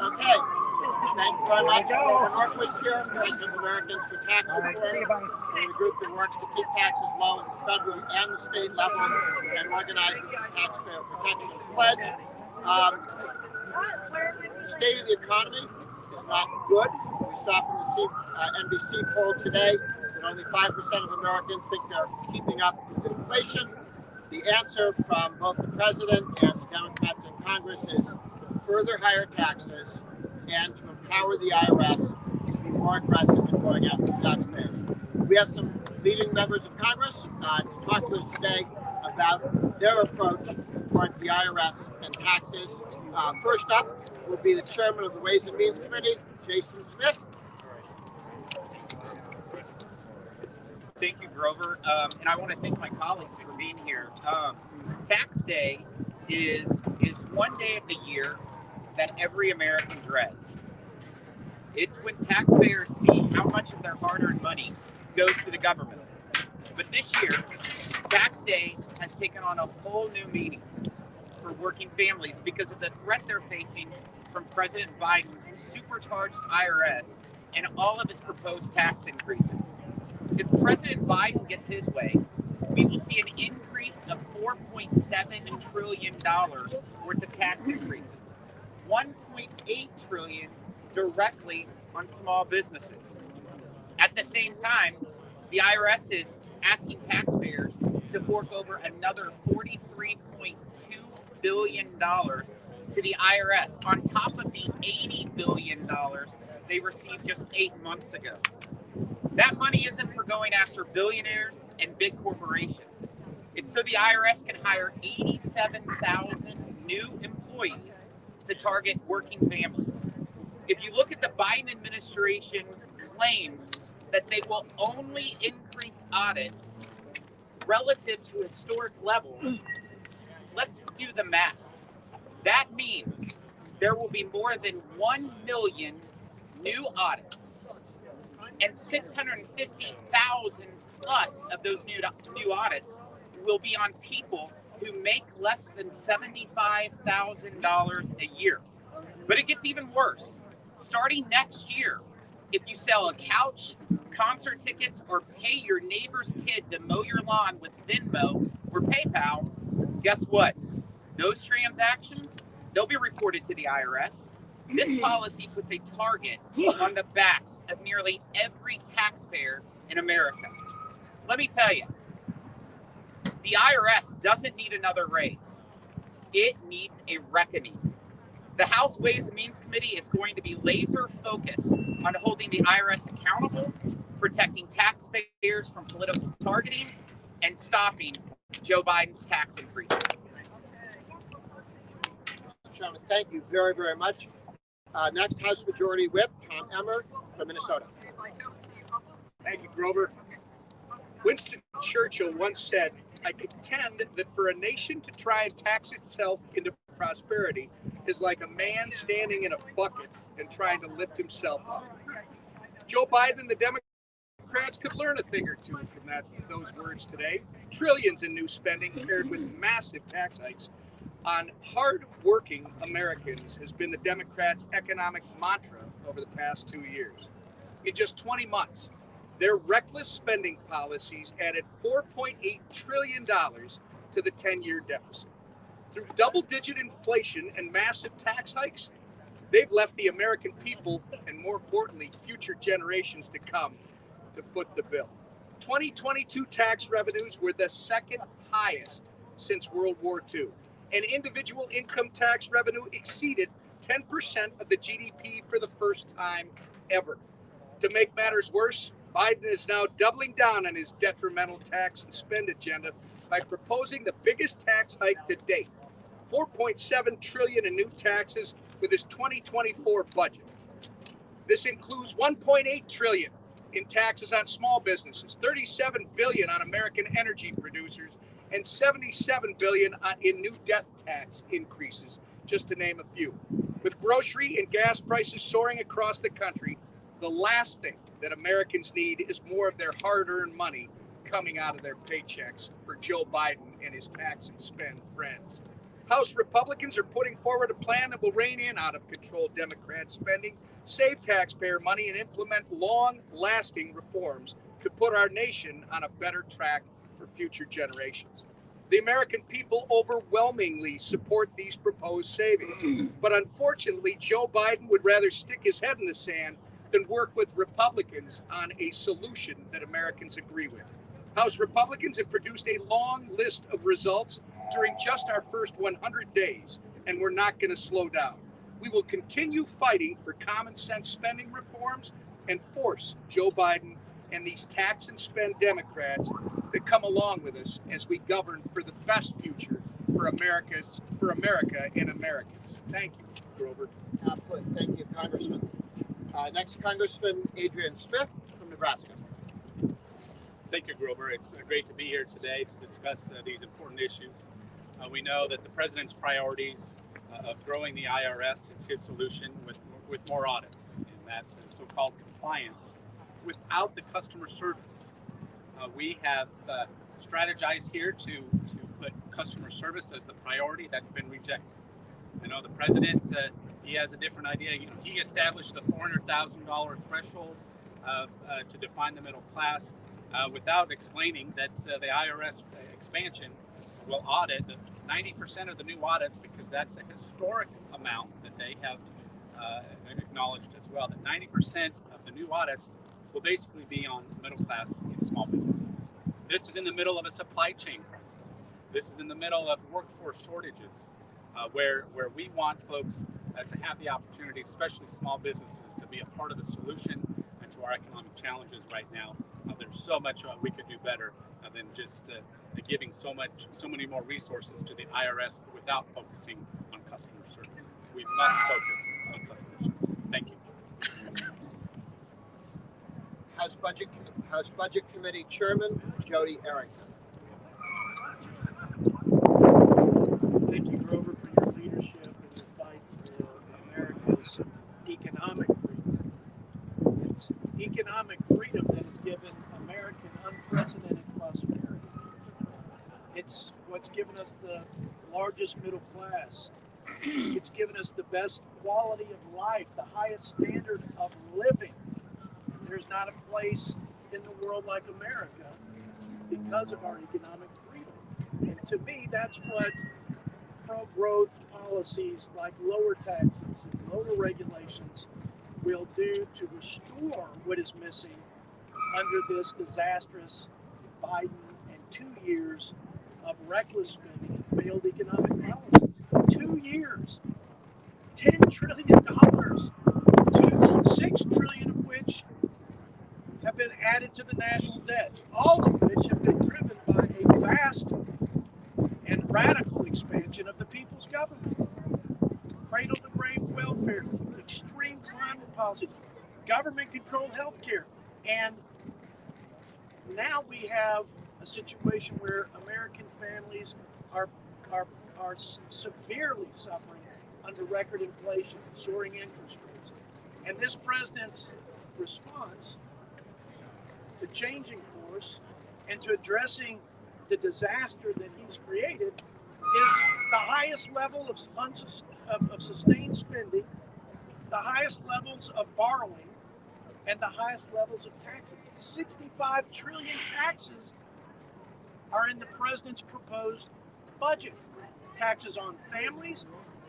Okay. Thanks very much. Grover Norquist here, President of Americans for Tax Reform. We're the group that works to keep taxes low at the federal and the state level and organizes the Taxpayer Protection Pledge. The state of the economy is not good. We saw from the NBC poll today that only 5% of Americans think they're keeping up with inflation. The answer from both the president and the Democrats in Congress is further higher taxes and to empower the IRS to be more aggressive in going after the taxpayers. We have some leading members of Congress to talk to us today about their approach towards the IRS and taxes. First up will be the chairman of the Ways and Means Committee, Jason Smith. Thank you, Grover. And I want to thank my colleagues for being here. Tax Day is one day of the year that every American dreads. It's when taxpayers see how much of their hard-earned money goes to the government. But this year, Tax Day has taken on a whole new meaning for working families because of the threat they're facing from President Biden's supercharged IRS and all of his proposed tax increases. If President Biden gets his way, we will see an increase of $4.7 trillion worth of tax increases. $1.8 trillion directly on small businesses. At the same time, the IRS is asking taxpayers to fork over another $43.2 billion to the IRS on top of the $80 billion they received just 8 months ago. That money isn't for going after billionaires and big corporations. It's so the IRS can hire 87,000 new employees to target working families. If you look at the Biden administration's claims that they will only increase audits relative to historic levels, let's do the math. That means there will be more than 1 million new audits, and 650,000 plus of those new audits will be on people who make less than $75,000 a year. But it gets even worse. Starting next year, if you sell a couch, concert tickets, or pay your neighbor's kid to mow your lawn with Venmo or PayPal, guess what? Those transactions, they'll be reported to the IRS. This policy puts a target on the backs of nearly every taxpayer in America. Let me tell you, the IRS doesn't need another raise. It needs a reckoning. The House Ways and Means Committee is going to be laser focused on holding the IRS accountable, protecting taxpayers from political targeting, and stopping Joe Biden's tax increases. Chairman, thank you very, very much. Next, House Majority Whip, Tom Emmer from Minnesota. Thank you, Grover. Winston Churchill once said, "I contend that for a nation to try and tax itself into prosperity is like a man standing in a bucket and trying to lift himself up." Joe Biden and the Democrats could learn a thing or two from those words today. Trillions in new spending paired with massive tax hikes on hard-working Americans has been the Democrats' economic mantra over the past 2 years. In just 20 months, their reckless spending policies added $4.8 trillion to the 10-year deficit. Through double-digit inflation and massive tax hikes, they've left the American people, and more importantly, future generations to come, to foot the bill. 2022 tax revenues were the second highest since World War II, and individual income tax revenue exceeded 10% of the GDP for the first time ever. To make matters worse, Biden is now doubling down on his detrimental tax and spend agenda by proposing the biggest tax hike to date, $4.7 trillion in new taxes with his 2024 budget. This includes $1.8 trillion in taxes on small businesses, $37 billion on American energy producers, and $77 billion in new death tax increases, just to name a few. With grocery and gas prices soaring across the country, the last thing that Americans need is more of their hard-earned money coming out of their paychecks for Joe Biden and his tax and spend friends. House Republicans are putting forward a plan that will rein in out-of-control Democrat spending, save taxpayer money, and implement long-lasting reforms to put our nation on a better track for future generations. The American people overwhelmingly support these proposed savings, but unfortunately, Joe Biden would rather stick his head in the sand than work with Republicans on a solution that Americans agree with. House Republicans have produced a long list of results during just our first 100 days, and we're not going to slow down. We will continue fighting for common sense spending reforms and force Joe Biden and these tax and spend Democrats to come along with us as we govern for the best future for America and Americans. Thank you, Grover. Absolutely. Thank you, Congressman. Next, Congressman Adrian Smith from Nebraska. Thank you, Grover. It's great to be here today to discuss these important issues. We know that the president's priorities of growing the IRS is his solution with more audits, and that's so-called compliance without the customer service. We have strategized here to put customer service as the priority. That's been rejected. I know the president, he has a different idea. He established the $400,000 threshold to define the middle class without explaining that the IRS expansion will audit 90% of the new audits, because that's a historic amount that they have acknowledged as well, that 90% of the new audits will basically be on middle class and small businesses. This is in the middle of a supply chain crisis. This is in the middle of workforce shortages, where we want folks to have the opportunity, especially small businesses, to be a part of the solution to our economic challenges right now. There's so much we could do better than just giving so many more resources to the IRS without focusing on customer service. We must focus on customer service. Thank you. House Budget Committee Chairman Jodey Arrington. Thank you, Grover, for your leadership in the fight for America's economic freedom. It's economic freedom that has given American unprecedented prosperity. It's what's given us the largest middle class. It's given us the best quality of life, the highest standard of living. There's not a place in the world like America because of our economic freedom. And to me, that's what pro-growth policies like lower taxes and lower regulations will do to restore what is missing under this disastrous Biden and 2 years of reckless spending and failed economic policies. 2 years, $10 trillion, $6 trillion of which have been added to the national debt, all of which have been driven by a vast and radical expansion of the people's government. Cradle-to-grave welfare, extreme climate policies, government-controlled health care, and now we have a situation where American families are severely suffering under record inflation, soaring interest rates. And this president's response to changing course and to addressing the disaster that he's created is the highest level of sustained spending, the highest levels of borrowing, and the highest levels of taxes. 65 trillion taxes are in the president's proposed budget. Taxes on families,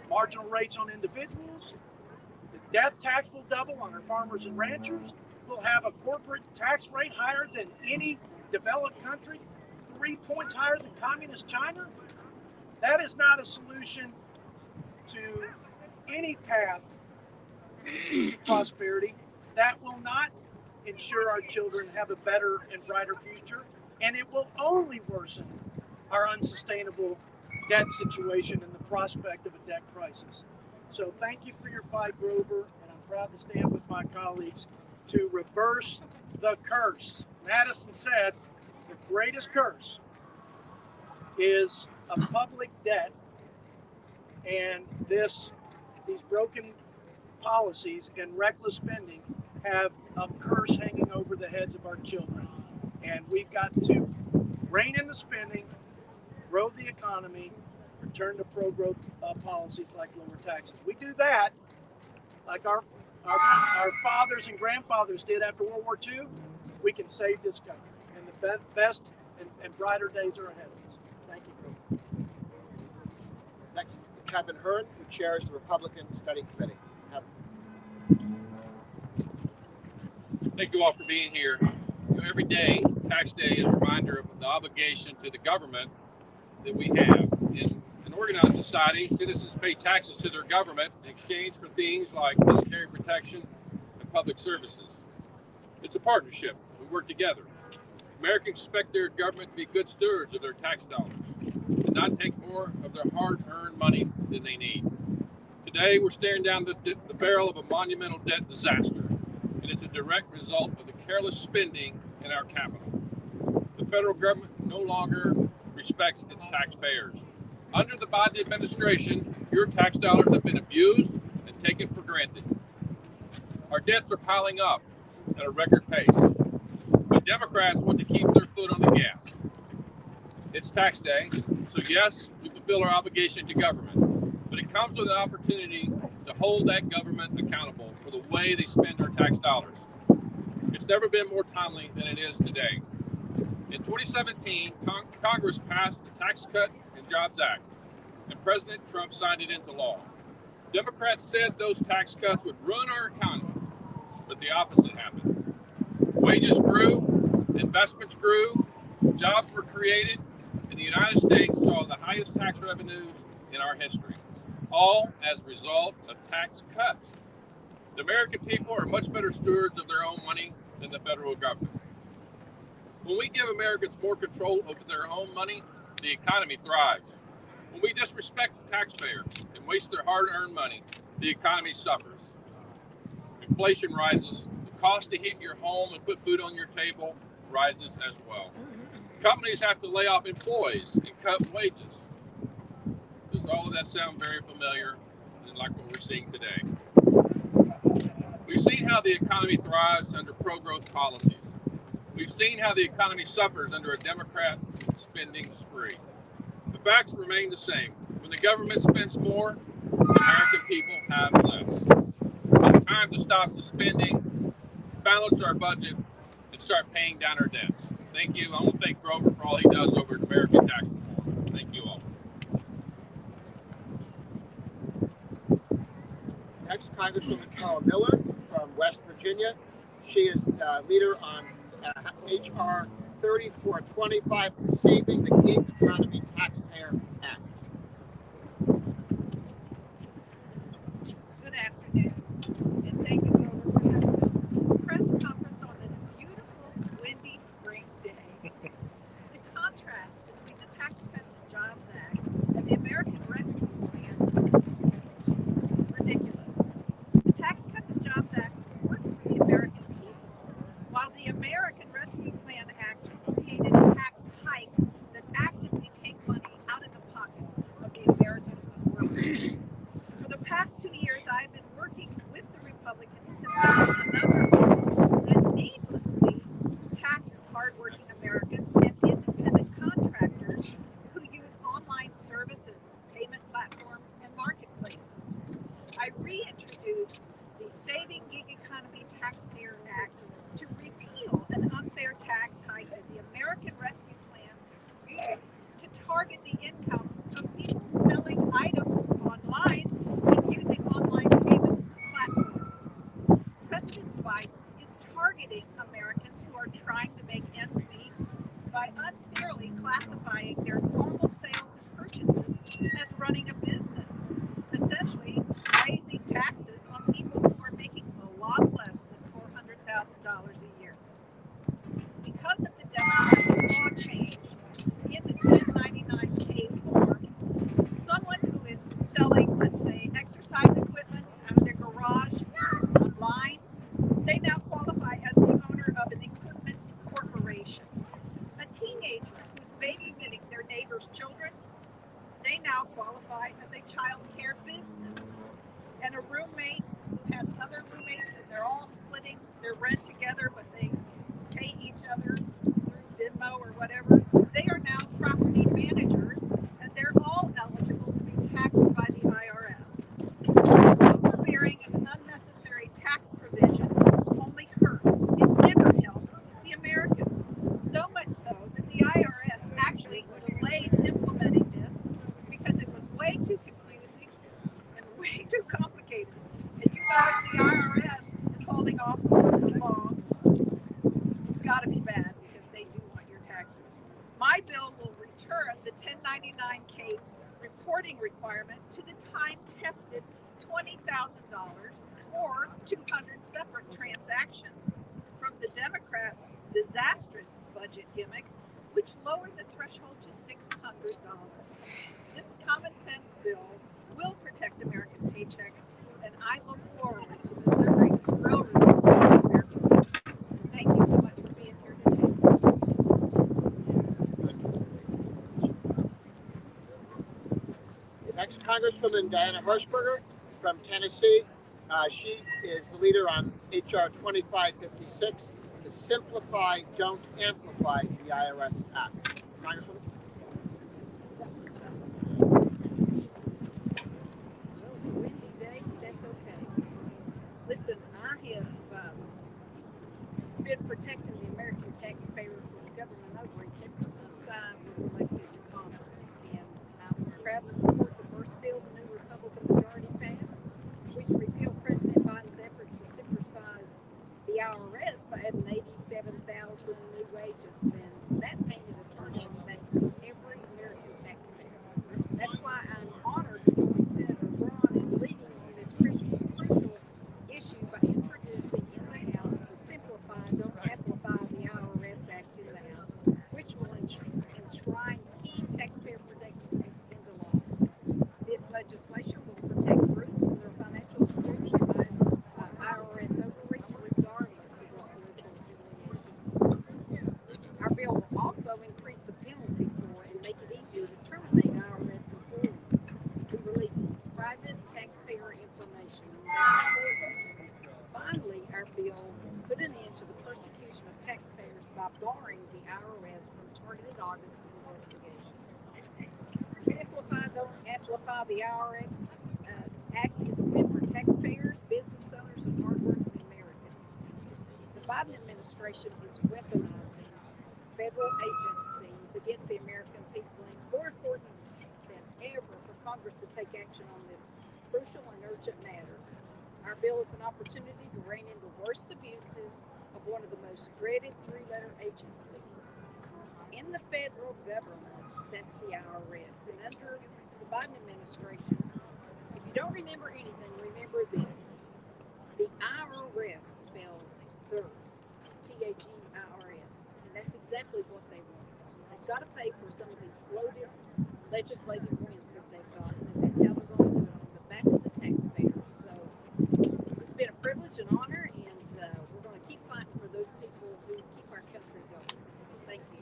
marginal rates on individuals, the death tax will double on our farmers and ranchers. We'll have a corporate tax rate higher than any developed country, 3 points higher than communist China. That is not a solution to any path to prosperity. That will not ensure our children have a better and brighter future, and it will only worsen our unsustainable debt situation and the prospect of a debt crisis. So thank you for your fight, Grover, and I'm proud to stand with my colleagues to reverse the curse. Madison said the greatest curse is a public debt, and these broken policies and reckless spending have a curse hanging over the heads of our children. And we've got to rein in the spending, grow the economy, turn to pro-growth policies like lower taxes. We do that, like our fathers and grandfathers did after World War II, we can save this country. And the best and brighter days are ahead of us. Thank you, Grover. Next, Kevin Hern, who chairs the Republican Study Committee. Kevin. Thank you all for being here. Every day, tax day is a reminder of the obligation to the government that we have. In an organized society, citizens pay taxes to their government in exchange for things like military protection and public services. It's a partnership. We work together. Americans expect their government to be good stewards of their tax dollars and not take more of their hard-earned money than they need. Today, we're staring down the barrel of a monumental debt disaster, and it's a direct result of the careless spending in our capital. The federal government no longer respects its taxpayers. Under the Biden administration, your tax dollars have been abused and taken for granted. Our debts are piling up at a record pace, but Democrats want to keep their foot on the gas. It's tax day, so yes, we fulfill our obligation to government, but it comes with an opportunity to hold that government accountable for the way they spend our tax dollars. It's never been more timely than it is today. In 2017, Congress passed the Tax Cut and Jobs Act, and President Trump signed it into law. Democrats said those tax cuts would ruin our economy, but the opposite happened. Wages grew, investments grew, jobs were created, and the United States saw the highest tax revenues in our history, all as a result of tax cuts. The American people are much better stewards of their own money than the federal government. When we give Americans more control over their own money, the economy thrives. When we disrespect the taxpayers and waste their hard-earned money, the economy suffers. Inflation rises, the cost to heat your home and put food on your table rises as well. Companies have to lay off employees and cut wages. Does all of that sound very familiar and like what we're seeing today? We've seen how the economy thrives under pro-growth policies. We've seen how the economy suffers under a Democrat spending spree. The facts remain the same. When the government spends more, the American people have less. It's time to stop the spending, balance our budget, and start paying down our debts. Thank you. I want to thank Grover for all he does over at American Tax Reform. Thank you all. Next, Congresswoman Carol Miller from West Virginia. She is leader on HR 3425, Saving the Gig Economy Taxpayer Act. Good afternoon, and thank you, Grover, for having this press conference on this beautiful, windy spring day. The contrast between the Tax Cuts and Jobs Act and the American Rescue Plan is ridiculous. The Tax Cuts and Jobs Act work for the American people, while the American Rescue Plan Act created tax hikes that actively take money out of the pockets of the American worker. For the past 2 years, I've been working with the Republicans to pass another bill that needlessly tax hardworking Americans and independent contractors who use online services, payment platforms, and marketplaces. I reintroduced the Saving Gig Economy Taxpayer Act to repeal an unfair tax hike that the American Rescue Plan used to target the income of people selling items online and using online payment platforms. President Biden is targeting Americans who are trying to make ends meet by unfairly classifying their normal sales and purchases as running a business, essentially raising taxes on people who are making a lot less than $400,000 a year. Because of the Democrats' law change in the 1099-K form, someone who is selling, let's say, exercise equipment out of their garage online, they now qualify as the owner of an equipment corporation. A teenager who's babysitting their neighbor's children, they now qualify as a child care business. And a roommate who has other roommates and they're all splitting their rent together, but they pay each other through Venmo or whatever, they are now property managers and they're all eligible $99K reporting requirement to the time-tested $20,000 or 200 separate transactions from the Democrats' disastrous budget gimmick, which lowered the threshold to $600. This common sense bill will protect American paychecks, and I look forward to delivering real results to the American people. Thank you so much for being here today. Next, Congresswoman Diana Hirschberger from Tennessee. She is the leader on HR 2556, the Simplify, Don't Amplify the IRS Act. Congresswoman. Windy days, that's okay. Listen, I have been protecting the American taxpayer from government overreach ever since I was elected to Congress, and I was proud to support the first bill the new Republican majority passed, which repealed President Biden's effort to supersize the IRS by adding 87,000 new agents, and that painted a target on the back of every American taxpayer. That's why I'm honored to join Senator Braun in leading on this crucial issue by introducing in the House the Simplify, Don't Amplify the IRS Act in the House, which will enshrine key taxpayer protections into law. This legislation will protect groups and their financial security by IRS overreach regardless of what political affiliation. Our bill will also increase the penalty for and make it easier to terminate IRS employees who release private taxpayer information. That's important. Finally, our bill put an end to the persecution of taxpayers by barring the IRS from targeted audits and investigations. The Simplify, Don't Amplify the IRS Act is a win for taxpayers, business owners, and hardworking Americans. The Biden administration is weaponizing federal agencies against the American people, and it's more important than ever for Congress to take action on this crucial and urgent matter. Our bill is an opportunity to rein in the worst abuses of one of the most dreaded three-letter agencies in the federal government, that's the IRS. And under the Biden administration, if you don't remember anything, remember this. The IRS spells THERS, T-H-E-I-R-S. And that's exactly what they want. They've got to pay for some of these bloated legislative wins that they've gotten, and that's how they're going to do it, on the back of the taxpayers. So it's been a privilege and honor, and we're going to keep fighting for those people who keep our country going. Thank you.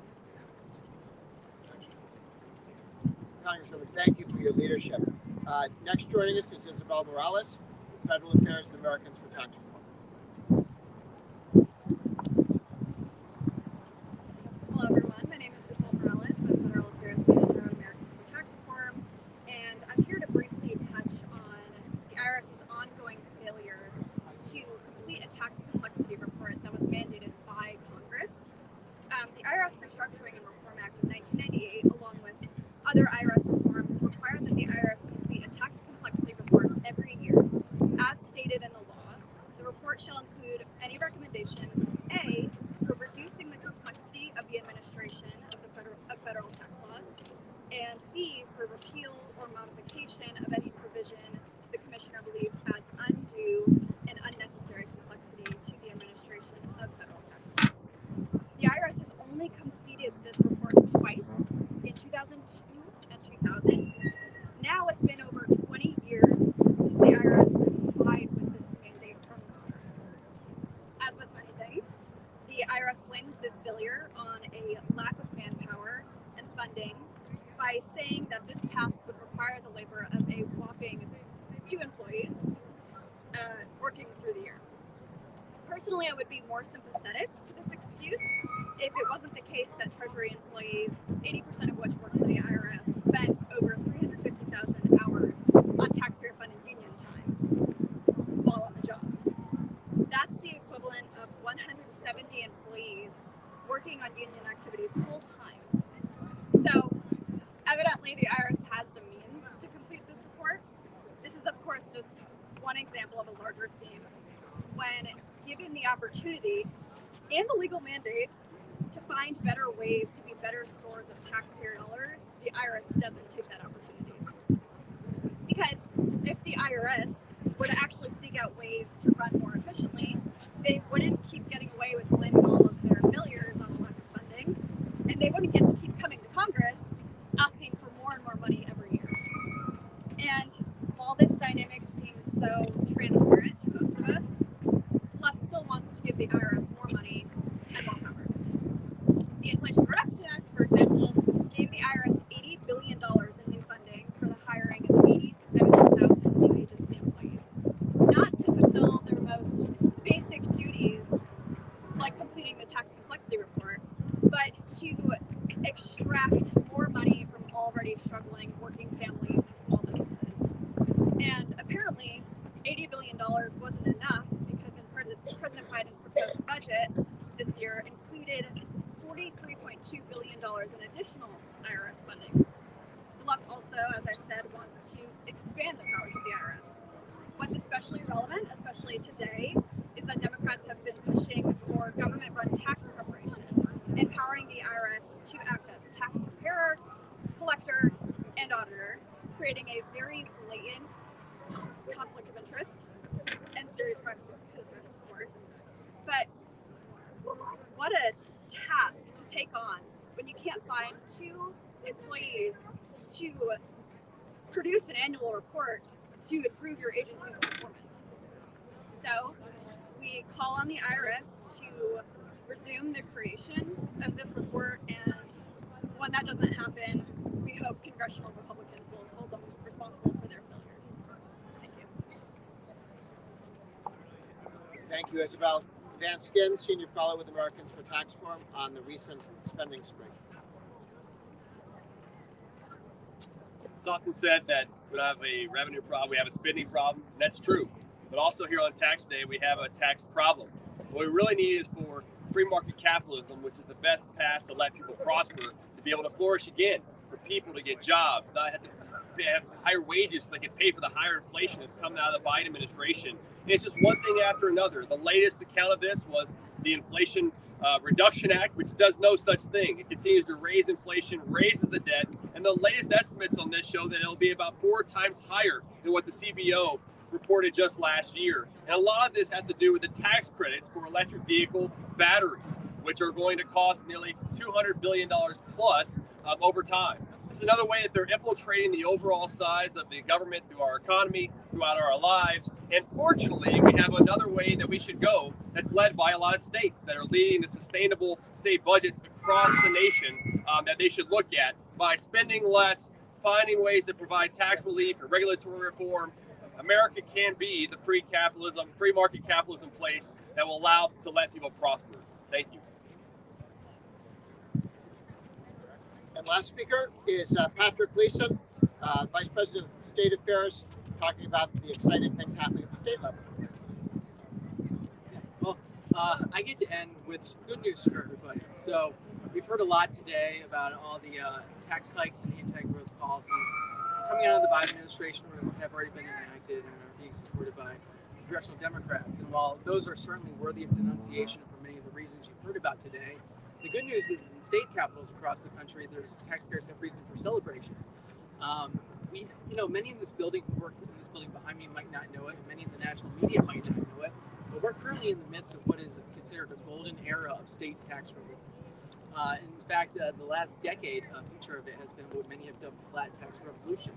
Congresswoman, thank you for your leadership. Next joining us is Isabel Morales, Federal Affairs and Americans for Tax Reform. Hello everyone, my name is Isabel Morales. I'm Federal Affairs Manager at Americans for Tax Reform, and I'm here to briefly touch on the IRS's ongoing failure to complete a tax complexity report that was mandated by Congress. The IRS Restructuring and Reform Act of 1998, along with other IRS reforms, require that the IRS complete a tax complexity report every year. As stated in the law, the report shall include any recommendations, A, for reducing the complexity of the administration of federal tax laws, and B, for repeal or modification of any provision the Commissioner believes adds undue and unnecessary complexity to the administration of federal tax laws. The IRS has only completed this report twice, in 2002 and 2000. Now it's been over 20 years since the IRS complied with this mandate from Congress. As with many things, the IRS blamed this failure on a lack of manpower and funding by saying that this task would require the labor of a whopping 2 employees working through the year. Personally, I would be more sympathetic to this excuse if it wasn't the case that Treasury employees, 80% of which work for the IRS, spent over 350,000 hours on taxpayer-funded union time while on the job. That's the equivalent of 170 employees working on union activities full-time. So, evidently, the IRS has the means to complete this report. This is, of course, just one example of a larger theme. When given the opportunity and the legal mandate to find better ways to be better stewards of taxpayer dollars, the IRS doesn't take that opportunity. Because if the IRS were to actually seek out ways to run more efficiently, they wouldn't keep getting away with blaming all of their failures on lack of funding, and they wouldn't get to keep coming to Congress asking for more and more money every year. And while this dynamic seems so transparent to most of us, the left still wants to give the IRS more money and more power. The Inflation Reduction Act, for example, gave the IRS $80 billion in new funding for the hiring of 87,000 new agency employees, not to fulfill their most basic duties, like completing the tax complexity report, but to extract more money from already struggling working families and small businesses. And apparently, $80 billion wasn't enough because in President Biden's proposed budget this year included $43.2 billion in additional IRS funding. The left also, as I said, wants to expand the powers of the IRS. What's especially relevant, especially today, is that Democrats have been pushing for government-run tax preparation, empowering the IRS to act as tax preparer, collector, and auditor, creating a very blatant conflict of interest and serious privacy concerns, of course. But what a task to take on when you can't find 2 employees to produce an annual report to improve your agency's performance. So we call on the IRS to resume the creation of this report, and when that doesn't happen, we hope congressional Republicans will hold them responsible for their failures. Thank you. Thank you, Isabel. Van Skins, Senior Fellow with Americans for Tax Reform, on the recent spending spree. It's often said that we don't have a revenue problem, we have a spending problem. That's true. But also here on tax day, we have a tax problem. What we really need is for free market capitalism, which is the best path to let people prosper, to be able to flourish again, for people to get jobs, not have to have higher wages so they can pay for the higher inflation that's coming out of the Biden administration. And it's just one thing after another. The latest account of this was the Inflation Reduction Act, which does no such thing. It continues to raise inflation, raises the debt, and the latest estimates on this show that it'll be about 4 times higher than what the CBO reported just last year. And a lot of this has to do with the tax credits for electric vehicle batteries, which are going to cost nearly $200 billion plus over time. This is another way that they're infiltrating the overall size of the government through our economy, throughout our lives. And fortunately, we have another way that we should go that's led by a lot of states that are leading the sustainable state budgets across the nation that they should look at by spending less, finding ways to provide tax relief and regulatory reform. America can be the free market capitalism place that will allow to let people prosper. Thank you. And last speaker is Patrick Gleason, Vice President of State Affairs, talking about the exciting things happening at the state level. Well, I get to end with good news for everybody. So we've heard a lot today about all the tax hikes and anti-growth policies coming out of the Biden administration, or have already been enacted and are being supported by congressional Democrats. And while those are certainly worthy of denunciation for many of the reasons you've heard about today, the good news is in state capitals across the country, taxpayers have reason for celebration. Many in this building who work in this building behind me might not know it, and many in the national media might not know it, but we're currently in the midst of what is considered a golden era of state tax relief. In fact, the last decade feature of it has been what many have dubbed the flat tax revolution.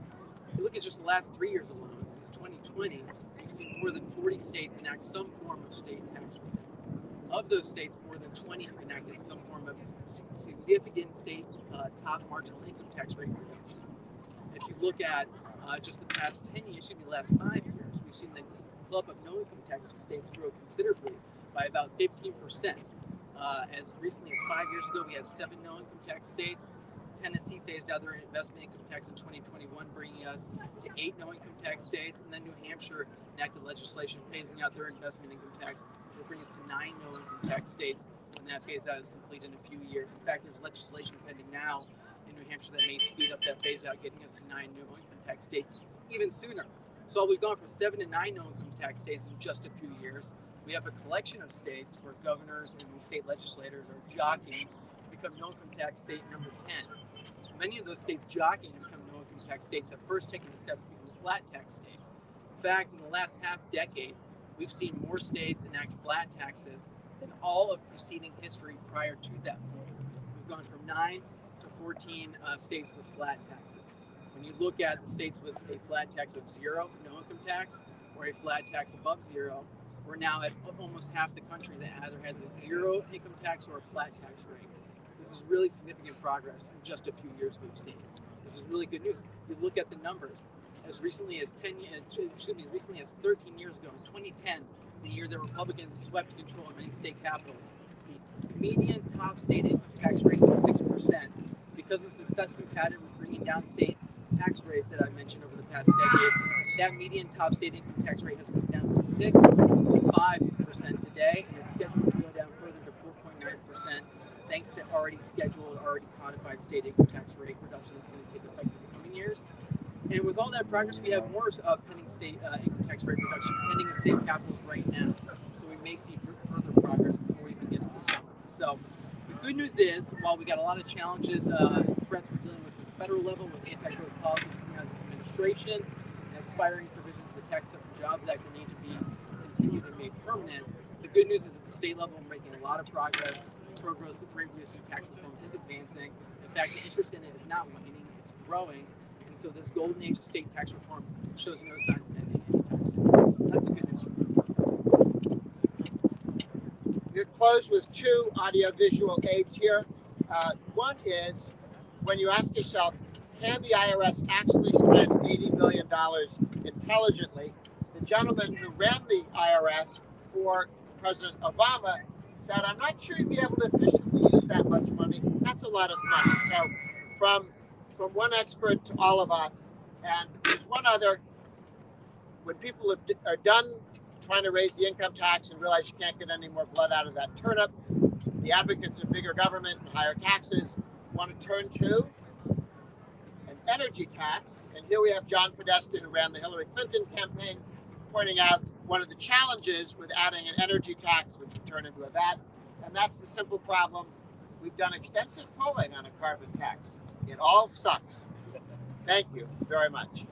If you look at just the last 3 years alone, since 2020, we've seen more than 40 states enact some form of state tax relief. Of those states, more than 20 have enacted some form of significant state top marginal income tax rate reduction. If you look at just the past 10 years, last 5 years, we've seen the club of no income tax states grow considerably by about 15%. As recently as 5 years ago, we had 7 no income tax states. Tennessee phased out their investment income tax in 2021, bringing us to 8 no income tax states, and then New Hampshire enacted legislation phasing out their investment income tax, which will bring us to 9 no income tax states when that phase out is complete in a few years. In fact, there's legislation pending now in New Hampshire that may speed up that phase out, getting us to 9 no income tax states even sooner. So while we've gone from 7 to 9 no income tax states in just a few years, we have a collection of states where governors and state legislators are jockeying become no income tax state number 10. Many of those states jockeying to become no income tax states have first taken the step to become a flat tax state. In fact, in the last half decade, we've seen more states enact flat taxes than all of preceding history prior to that point. We've gone from 9 to 14 states with flat taxes. When you look at the states with a flat tax of 0, no income tax, or a flat tax above 0, we're now at almost half the country that either has a 0 income tax or a flat tax rate. This is really significant progress in just a few years we've seen. This is really good news. You look at the numbers. As recently as 13 years ago, in 2010, the year that Republicans swept control of many state capitals, the median top state income tax rate was 6%. Because of the success we've had in bringing down state tax rates that I mentioned over the past decade, that median top state income tax rate has come down from 6 to 5% today, and it's scheduled to go down further to 4.9%, thanks to already codified state income tax rate reduction that's going to take effect in the coming years. And with all that progress, we have more pending state income tax rate reduction pending in state capitals right now. So we may see further progress before we even get to the summer. So the good news is, while we got a lot of challenges and threats we're dealing with at the federal level with anti-growth policies coming out of this administration and expiring provisions of the Tax Cuts and Jobs Act that need to be continued and made permanent, the good news is at the state level, we're making a lot of progress. Pro-growth rate reducing tax reform is advancing. In fact, the interest in it is not waning, it's growing. And so this golden age of state tax reform shows no signs of ending anytime soon. So that's the good news for me. You close with 2 audiovisual aids here. One is when you ask yourself, can the IRS actually spend $80 billion intelligently? The gentleman who ran the IRS for President Obama said, I'm not sure you'd be able to efficiently use that much money. That's a lot of money. So from one expert to all of us, and there's one other, when people are done trying to raise the income tax and realize you can't get any more blood out of that turnip, the advocates of bigger government and higher taxes want to turn to an energy tax. And here we have John Podesta, who ran the Hillary Clinton campaign, pointing out one of the challenges with adding an energy tax, which would turn into a VAT, and that's the simple problem. We've done extensive polling on a carbon tax. It all sucks. Thank you very much.